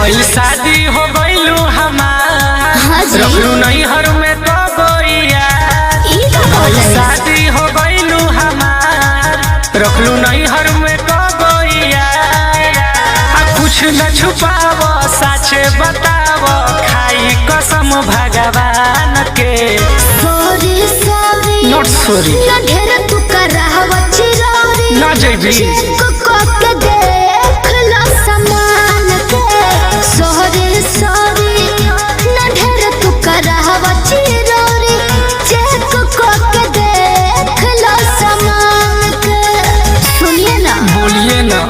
भइल शादी हो गइलू हमार, रखलू नहीं हर में तो गोरिया। भइल शादी हो गइलू हमार, रखलू नहीं हर में तो गोरिया। कुछ न छुपावो सच बतावो, खाई कसम भगवान के। सॉरी सॉरी नॉट सॉरी ना ढेर तू करहवा चिरौरी ना जेबी के देख लो समान के। सॉरी सॉरी ना ढेर तू करहवा चिरौरी चेक के देख लो समान के। सुनिए ना बोलिए ना।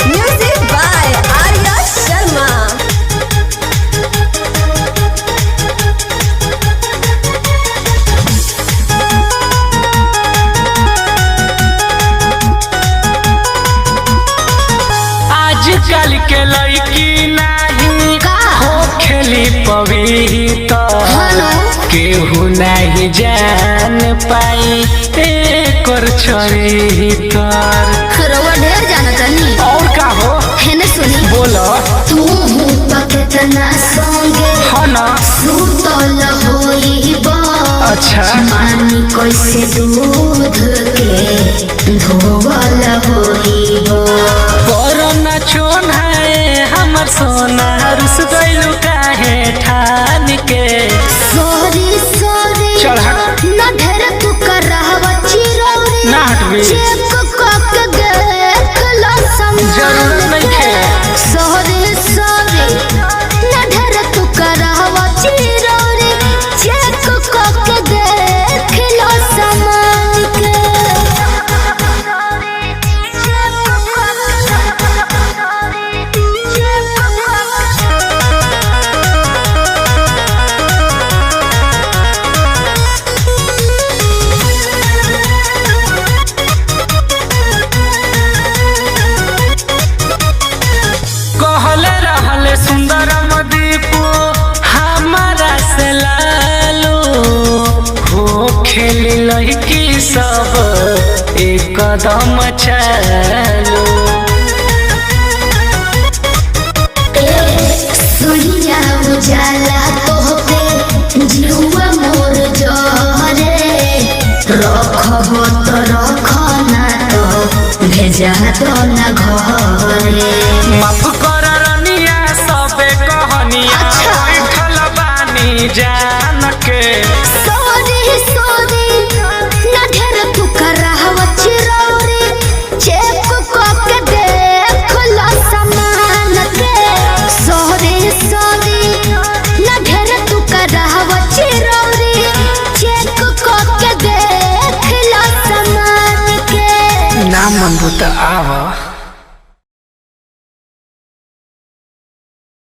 Music by Arya Sharma. आजकल के लड़की नहीं हो खेली पवित्र, केहू नहीं जान पाई एकर चरित्र। रउआ ढेर जानता नी और का हो है ना। सुनी बोलो तू पकड़ना संगे हो ना। सुतल होइबा अच्छा मानी कैसे दूध के धोवल होइबा। कोरोना चोन है हमर सोना, रुस गइलू काहे ठान के। सॉरी सॉरी चल हट। ना ढेर तू करहवा चिरौरी ना हटबी चेक के देख लो समान। जरूरत नहीं है। सॉरी सॉरी ना ढेर तू करहवा चिरौरी चेक के देख लो समान के। कहले रहले सुंदर मदीपू हमारा से लालू हो खेली लड़की सब एक कदम चलो। सुनिया उजाला तोहके जिहुआ मोर जहरे, रखबो तो रख ना तो भेजा तो ना घरे। माफ कर रनिया सबे कहनिया, अच्छा। बैठल बानी जान के। सॉरी सॉरी ना ढेर तू करहवा चिरौरी चेक के देख लो समान के। सॉरी सॉरी ना ढेर तू करहवा चिरौरी चेक के देख लो समान के। ना मन बुता आवा।